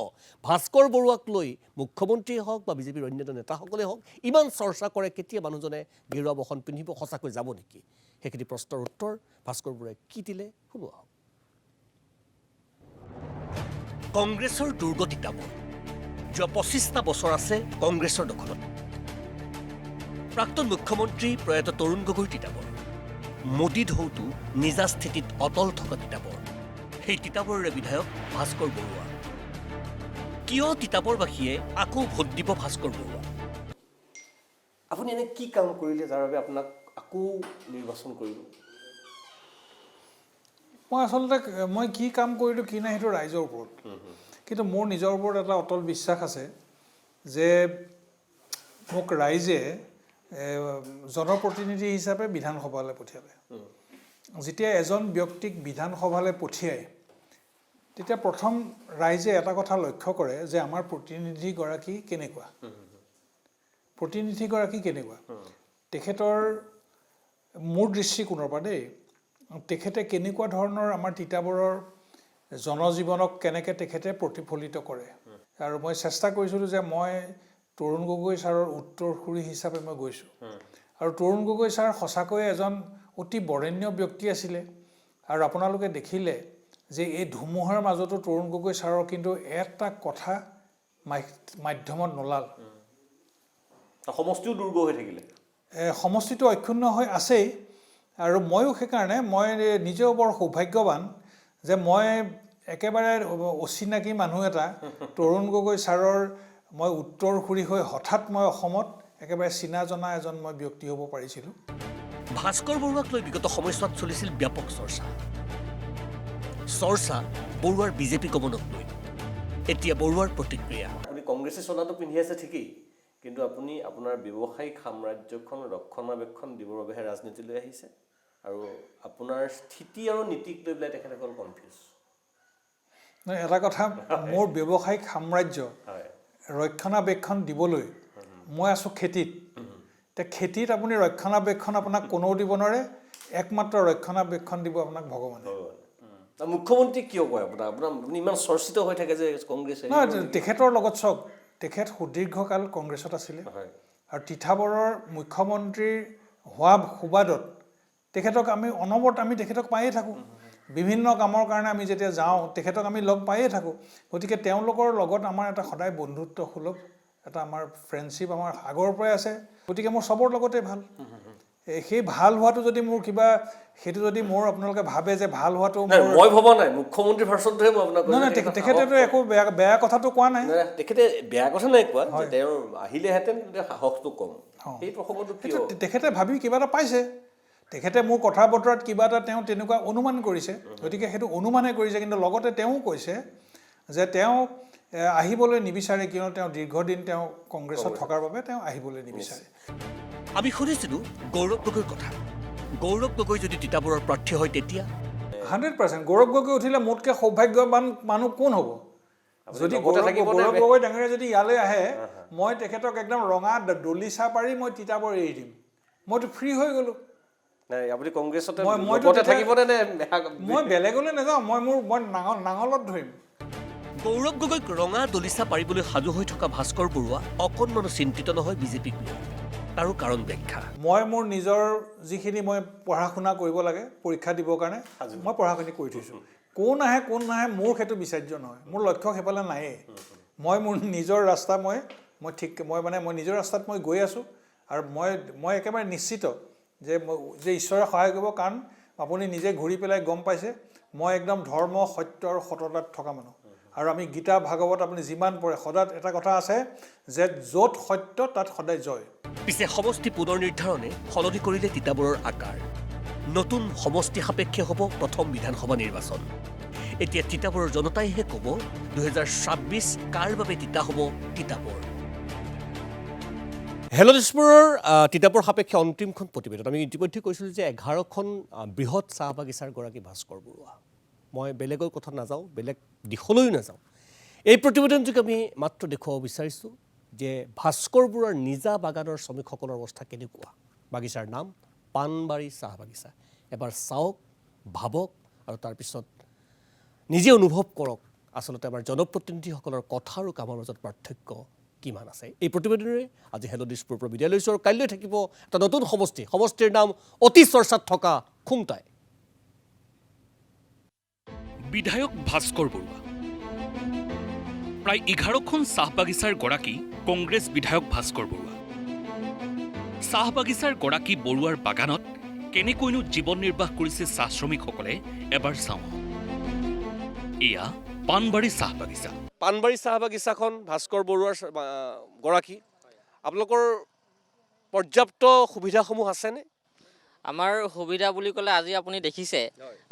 ভাস্কৰ বৰুৱাক লৈ মুখ্যমন্ত্ৰীয়ে হওক বা বিজেপিৰ অন্যান্য নেতাসকলে হওক ইমান চৰ্চা কৰে, কেতিয়া মানুহজনে গেৰুৱা বসন পিন্ধিব, সঁচাকৈ যাব নেকি? সেইখিনি প্ৰশ্নৰ উত্তৰ ভাস্কৰ বৰুৱাই কি দিলে শুনোৱা হওক। কংগ্ৰেছৰ দুৰ্গ তিতাবৰ যোৱা 25টা বছৰ আছে কংগ্ৰেছৰ দখলত। প্ৰাক্তন মুখ্যমন্ত্ৰী প্ৰয়াত তৰুণ গগৈৰ তিতাবৰ, মোদী ঢৌটো নিজা স্থিতিত অটল থকা তিতাবৰ, সেই তিতাবৰৰে বিধায়ক ভাস্কৰ বৰুৱা। কিয় তিতাবৰবাসীয়ে আকৌ ভোট দিব ভাস্কৰ বৰুৱা? আপুনি এনে কি কাম কৰিলে যাৰ বাবে আপোনাক আকৌ নিৰ্বাচন কৰিব? মই আচলতে মই কি কাম কৰিলোঁ কি নাই সেইটো ৰাইজৰ ওপৰত, কিন্তু মোৰ নিজৰ ওপৰত এটা অটল বিশ্বাস আছে যে মোক ৰাইজে জনপ্ৰতিনিধি হিচাপে বিধানসভালৈ পঠিয়ালে। যেতিয়া এজন ব্যক্তিক বিধানসভালৈ পঠিয়ায়, তেতিয়া প্ৰথম ৰাইজে এটা কথা লক্ষ্য কৰে যে আমাৰ প্ৰতিনিধিগৰাকী কেনেকুৱা, তেখেতৰ মোৰ দৃষ্টিকোণৰ পৰা দেই, তেখেতে কেনেকুৱা ধৰণৰ আমাৰ তিতাবৰৰ জনজীৱনক কেনেকৈ তেখেতে প্ৰতিফলিত কৰে। আৰু মই চেষ্টা কৰিছিলোঁ যে মই তৰুণ গগৈ ছাৰৰ উত্তৰসূৰী হিচাপে মই গৈছোঁ, আৰু তৰুণ গগৈ ছাৰ সঁচাকৈয়ে এজন অতি বৰেণ্য ব্যক্তি আছিলে, আৰু আপোনালোকে দেখিলে যে এই ধুমুহাৰ মাজতো তৰুণ গগৈ ছাৰৰ কিন্তু এটা কথা মাধ্যমত নোলাল। সমষ্টিও দুৰ্গ হৈ থাকিলে, সমষ্টিটো অক্ষুণ্ণ হৈ আছেই। আৰু ময়ো সেইকাৰণে মই নিজেও বৰ সৌভাগ্যৱান যে মই একেবাৰে অচিনাকি মানুহ এটা তৰুণ গগৈ ছাৰৰ মই উত্তৰসূৰী হৈ হঠাৎ মই অসমত একেবাৰে চিনা জনা এজন মই ব্যক্তি হ'ব পাৰিছিলোঁ। ভাস্কৰ বৰুৱাক লৈ বিগত সময়ছোৱাত চলিছিল ব্যাপক চৰ্চা বৰুৱাৰ বিজেপি গমনক লৈ। এতিয়া বৰুৱাৰ প্ৰতিক্ৰিয়া। আপুনি কংগ্ৰেছী চোলাটো পিন্ধি আছে ঠিকেই, কিন্তু আপুনি আপোনাৰ ব্যৱসায়িক সাম্ৰাজ্যখন ৰক্ষণাবেক্ষণ দিবৰ বাবেহে ৰাজনীতিলৈ আহিছে, আৰু আপোনাৰ স্থিতি আৰু নীতিক লৈ পেলাই তেখেতে অকল কনফিউজ। এটা কথা, মোৰ ব্যৱসায়িক সাম্ৰাজ্য ৰক্ষণাবেক্ষণ দিবলৈ মই আছোঁ খেতিত। এতিয়া খেতিত আপুনি ৰক্ষণাবেক্ষণ আপোনাক কোনেও দিব নোৱাৰে, একমাত্ৰ ৰক্ষণাবেক্ষণ দিব আপোনাক ভগৱানে। মুখ্যমন্ত্ৰী কিয় কয় আপোনাক? আপুনি ইমান চৰ্চিত হৈ থাকে যে কংগ্ৰেছে? নহয়, তেখেতৰ লগত চাওক, তেখেত সুদীৰ্ঘকাল কংগ্ৰেছত আছিলে, আৰু তিতাবৰৰ মুখ্যমন্ত্ৰী হোৱা সুবাদত তেখেতক আমি অনবৰত আমি তেখেতক পায়ে থাকোঁ। বিভিন্ন কামৰ কাৰণে আমি যেতিয়া যাওঁ তেখেতক আমি লগ পায়ে থাকোঁ। গতিকে তেওঁলোকৰ লগত আমাৰ এটা সদায় বন্ধুত্বসুলভ এটা আমাৰ ফ্ৰেণ্ডশ্বিপ আমাৰ আগৰ পৰাই আছে। গতিকে মোৰ চবৰ লগতে ভাল। সেই ভাল হোৱাটো যদি মোৰ কিবা, সেইটো যদি মোৰ আপোনালোকে ভাবে যে ভাল হোৱাটো মই ভবা নাই, মুখ্যমন্ত্ৰী ভাৰ্চনটোহে মই আপোনাক কৈছোঁ। নহয়, তেখেতেতো একো বেয়া কথাটো কোৱা নাই। তেখেতে বেয়া কথা নাই কোৱা, যে তেওঁৰ আহিলেহেঁতেন সাহসটো কম। সেই প্ৰসংগটো কিয়? তেখেতে ভাবি কিবা এটা পাইছে, তেখেতে মোৰ কথা বতৰাত কিবা এটা তেওঁ তেনেকুৱা অনুমান কৰিছে। গতিকে সেইটো অনুমানে কৰিছে, কিন্তু লগতে তেওঁ কৈছে যে তেওঁ আহিবলৈ নিবিচাৰে, কিয়নো তেওঁ দীৰ্ঘদিন তেওঁ কংগ্ৰেছত থকাৰ বাবে তেওঁ আহিবলৈ নিবিচাৰে। আমি শুনিছিলোঁ গৌৰৱ গগৈৰ কথা। গৌৰৱ গগৈ যদি তিতাবৰৰ প্ৰাৰ্থী হয় তেতিয়া 100% গৌৰৱ গগৈ উঠিলে মোতকৈ সৌভাগ্যৱান মানুহ কোন হ'ব? যদি গৌৰৱ গগৈ ডাঙৰীয়া যদি ইয়ালৈ আহে, মই তেখেতক একদম ৰঙা দলিচা পাৰি মই তিতাবৰ এৰি দিম। মইতো ফ্ৰী হৈ গ'লোঁ। আপুনি কংগ্ৰেছতে মই বেলেগলৈ নাযাওঁ, মই নাঙলত ধৰিম। গৌৰৱ গগৈক ৰঙা দলিচা পাৰিবলৈ সাজু হৈ থকা ভাস্কৰ বৰুৱা অকণমানো চিন্তিত নহয় বিজেপিক লৈ। তাৰো কাৰণ ব্যাখ্যা। মই মোৰ নিজৰ যিখিনি মই পঢ়া শুনা কৰিব লাগে পৰীক্ষা দিবৰ কাৰণে মই পঢ়াখিনি কৰি থৈছোঁ। কোন আহে মোৰ সেইটো বিচাৰ্য নহয়, মোৰ লক্ষ্য সেইফালে নায়েই। মই মোৰ নিজৰ ৰাস্তা মই নিজৰ ৰাস্তাত মই গৈ আছোঁ, আৰু মই একেবাৰে নিশ্চিত যে ঈশ্বৰে সহায় কৰিব। কাৰণ আপুনি নিজে ঘূৰি পেলাই গম পাইছে মই একদম ধৰ্ম সত্য আৰু সততাত থকা মানুহ। আৰু আমি গীতা ভাগৱত আপুনি যিমান পঢ়ে সদায় এটা কথা আছে যে য'ত সত্য তাত সদায় জয়। পিছে সমষ্টি পুনৰ নিৰ্ধাৰণে সলনি কৰিলে তিতাবৰৰ আকাৰ। নতুন সমষ্টি সাপেক্ষে হ'ব প্ৰথম বিধানসভা নিৰ্বাচন। এতিয়া তিতাবৰৰ জনতাইহে ক'ব 2026 কাৰ বাবে তিতা হ'ব তিতাবৰ। হেল্ল' দিছপুৰৰ তিতাবৰ সাপেক্ষে অন্তিমখন প্ৰতিবেদন আমি ইতিমধ্যে কৈছিলোঁ যে 11খন বৃহৎ চাহ বাগিচাৰ গৰাকী ভাস্কৰ বৰুৱা। মই বেলেগৰ কথা নাযাওঁ, বেলেগ দিশলৈও নাযাওঁ। এই প্ৰতিবেদনটোক আমি মাত্ৰ দেখুৱাব বিচাৰিছোঁ যে ভাস্কৰ বৰুৱাৰ নিজা বাগানৰ শ্ৰমিকসকলৰ অৱস্থা কেনেকুৱা। বাগিচাৰ নাম পাণবাৰী চাহ বাগিচা। এবাৰ চাওক, ভাবক, আৰু তাৰপিছত নিজে অনুভৱ কৰক আচলতে আমাৰ জনপ্ৰতিনিধিসকলৰ কথা আৰু কামৰ মাজত পাৰ্থক্য কিমান আছে। এই প্ৰতিবেদনেৰে আজি হেল্ল' দিছপুৰৰ পৰা বিদায় লৈছোঁ, আৰু কাইলৈ থাকিব এটা নতুন সমষ্টিৰ নাম অতি চৰ্চাত থকা খুমটাই। বিধায়ক ভাস্কৰ বৰুৱা প্ৰায় 11খন চাহ বাগিচাৰ গৰাকী কংগ্ৰেছ বিধায়ক ভাস্কৰ বৰুৱা। চাহ বাগিচাৰ গৰাকী বৰুৱাৰ বাগানত কেনেকৈনো জীৱন নিৰ্বাহ কৰিছে চাহ শ্ৰমিকসকলে এবাৰ চাওঁ। এয়া পাণবাৰী চাহ বাগিচা। পাণবাৰী চাহ বাগিচাখন ভাস্কৰ বৰুৱাৰ গৰাকী। আপোনালোকৰ পৰ্যাপ্ত সুবিধাসমূহ আছেনে? আমাৰ সুবিধা বুলি ক'লে আজি আপুনি দেখিছে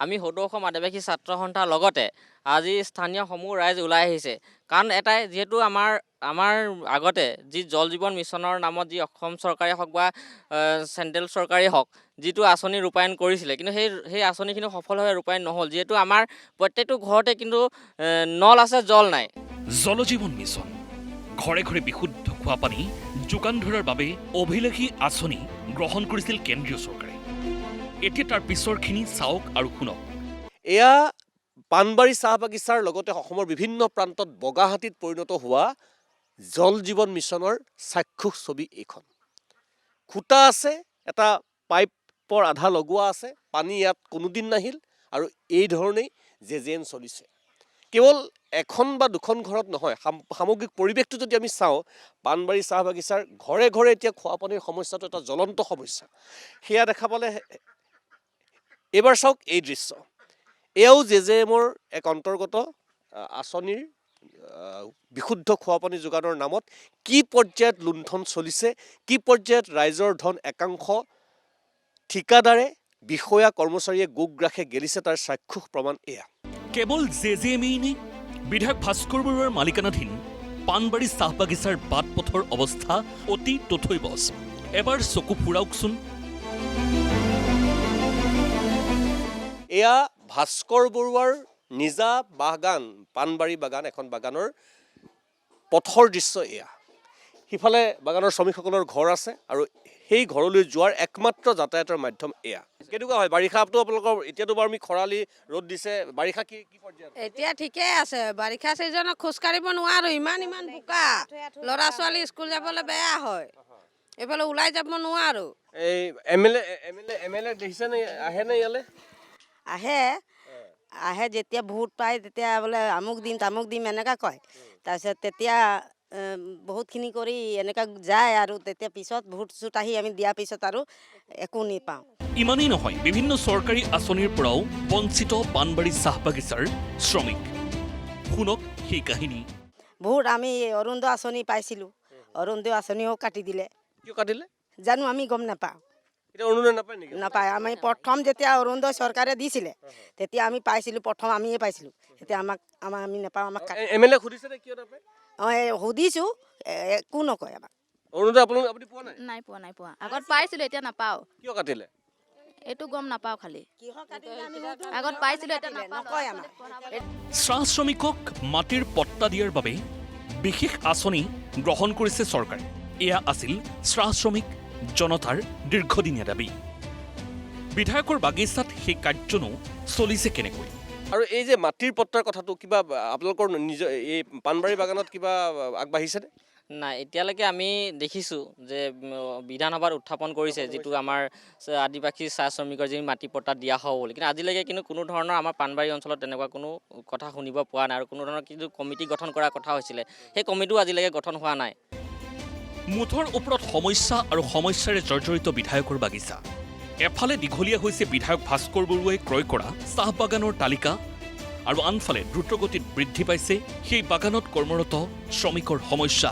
আমি সদৌ অসম আদিবাসী ছাত্ৰ সন্থাৰ লগতে আজি স্থানীয় সমূহ ৰাইজ ওলাই আহিছে। কাৰণ এটাই, যিহেতু আমাৰ আগতে যি জল জীৱন মিছনৰ নামত যি অসম চৰকাৰে হওক বা চেণ্ট্ৰেল চৰকাৰেই হওক যিটো আঁচনি ৰূপায়ণ কৰিছিলে, কিন্তু সেই আঁচনিখিনি সফলভাৱে ৰূপায়ণ নহ'ল। যিহেতু আমাৰ প্ৰত্যেকটো ঘৰতে কিন্তু নল আছে, জল নাই। জল জীৱন মিছন ঘৰে ঘৰে বিশুদ্ধ খোৱা পানী যোগান ধৰাৰ বাবে অভিলেখী আঁচনি গ্ৰহণ কৰিছিল কেন্দ্ৰীয় চৰকাৰে। এতিয়া তাৰ পিছৰখিনি চাওক আৰু শুনক। এয়া পাণবাৰী চাহ বাগিচাৰ লগতে অসমৰ বিভিন্ন প্ৰান্তত বগাহাতীত পৰিণত হোৱা জল জীৱন মিছনৰ চাক্ষুষ ছবি এইখন। খুঁটা আছে, এটা পাইপৰ আধা লগোৱা আছে, পানী ইয়াত কোনোদিন নাহিল, আৰু এই ধৰণেই জেজেন চলিছে। কেৱল এখন বা দুখন ঘৰত নহয়, সামগ্ৰিক পৰিৱেশটো যদি আমি চাওঁ, পাণবাৰী চাহ বাগিচাৰ ঘৰে ঘৰে এতিয়া খোৱা পানীৰ সমস্যাটো এটা জ্বলন্ত সমস্যা। সেয়া দেখা পালে এইবাৰ চাওক এই দৃশ্য, এয়াও জেজেএমৰ এক অন্তৰ্গত আঁচনিৰ বিশুদ্ধ খোৱা পানী যোগানৰ নামত কি পৰ্যায়ত লুণ্ঠন চলিছে, কি পৰ্যায়ত ৰাইজৰ ধন একাংশ ঠিকাদাৰে, বিষয়া, কৰ্মচাৰীয়ে গোগ্ৰাসে গেলিছে তাৰ চাক্ষুষ প্ৰমাণ এয়া। কেৱল জেজেএমেই নে? বিধায়ক ভাস্কৰ বৰুৱাৰ মালিকানাধীন পাণবাৰী চাহ বাগিচাৰ বাট পথৰ অৱস্থা অতি তথৈবচ। এবাৰ চকু ফুৰাওকচোন। এয়া ভাস্কৰ বৰুৱাৰ নিজা বাগান, পাণবাৰী বাগান, এখন বাগানৰ পথৰ দৃশ্য এয়া। সিফালে বাগানৰ শ্ৰমিকসকলৰ ঘৰ আছে আৰু সেই ঘৰলৈ যোৱাৰ একমাত্ৰ যাতায়াতৰ মাধ্যম এয়া। কেনেকুৱা হয় বাৰিষাটো আপোনালোকৰ? এতিয়াতো বাৰু আমি খৰালি ৰ'দ দিছে, বাৰিষা কি পৰ্যায়ত? এতিয়া ঠিকে আছে, বাৰিষা ছিজনত খোজকাঢ়িব নোৱাৰো, ইমান বোকা, ল'ৰা ছোৱালী স্কুল যাবলৈ বেয়া হয়, এইফালে ওলাই যাব নোৱাৰো। এই এম এল এ দেখিছেনে, আহেনে ইয়ালৈ? আহে যেতিয়া ভোট পায় তেতিয়া বোলে আমুক দিম তামুক দিম এনেকুৱা কয়, তাৰপিছত তেতিয়া বহুতখিনি কৰি এনেকুৱা যায় আৰু তেতিয়া পিছত ভোট চোট আহি আমি দিয়াৰ পিছত আৰু একো নাপাওঁ। ইমানেই নহয়, বিভিন্ন চৰকাৰী আঁচনিৰ পৰাও বঞ্চিত পাণবাৰী চাহ বাগিচাৰ শ্ৰমিক। শুনক সেই কাহিনী। ভোট আমি অৰুণোদয় আঁচনি পাইছিলোঁ, অৰুণোদয় আঁচনিও কাটি দিলে। কিয় কাটিলে জানো, আমি গম নাপাওঁ। এতিয়া অৰুণোদয় নাপায় নেকি? নাপায়। আমি প্ৰথম যেতিয়া অৰুণোদয় চৰকাৰে দিছিলে তেতিয়া আমি পাইছিলোঁ, প্ৰথম আমিয়ে পাইছিলোঁ। এতিয়া আমি নাপাওঁ। আমাক এম এল এ সুধিছেনে কিয় নাপায়? সুধিছোঁ, একো নকয় আমাক। অৰুণোদয় আপুনি পোৱা নাই? নাই পোৱা। আগত পাইছিলোঁ, এতিয়া নাপাওঁ। কিয় কাটিলে? এইটো গম নাপাওঁ, খালি আগত পাইছিলোঁ, এতিয়া নকয় আমাক। চাহ শ্ৰমিকক মাটিৰ পট্টা দিয়াৰ বাবে বিশেষ আঁচনি গ্ৰহণ কৰিছে চৰকাৰে। এয়া আছিল চাহ শ্ৰমিক জনতাৰ দীৰ্ঘদিনীয়া দাবী। বিধায়কৰ বাগিচাত সেই কাৰ্যনো চলিছে কেনেকৈ? আৰু এই যে মাটিৰ পট্টাৰ কথাটো কিবা আপোনালোকৰ নিজৰ এই পাণবাৰী বাগানত কিবা আগবাঢ়িছেনে? নাই, এতিয়ালৈকে আমি দেখিছোঁ যে বিধানসভাত উত্থাপন কৰিছে যিটো আমাৰ আদিবাসী চাহ শ্ৰমিকৰ যি মাটি পট্টা দিয়া হ'ব বুলি, কিন্তু আজিলৈকে কিন্তু কোনো ধৰণৰ আমাৰ পাণবাৰী অঞ্চলত তেনেকুৱা কোনো কথা শুনিব পোৱা নাই। আৰু কোনো ধৰণৰ কিন্তু কমিটি গঠন কৰাৰ কথা হৈছিলে, সেই কমিটিও আজিলৈকে গঠন হোৱা নাই। মুঠৰ ওপৰত সমস্যা আৰু সমস্যাৰে জৰ্জৰিত বিধায়কৰ বাগিচা। এফালে দীঘলীয়া হৈছে বিধায়ক ভাস্কৰ বৰুৱাই ক্ৰয় কৰা চাহ বাগানৰ তালিকা, আৰু আনফালে দ্ৰুতগতিত বৃদ্ধি পাইছে সেই বাগানত কৰ্মৰত শ্ৰমিকৰ সমস্যা।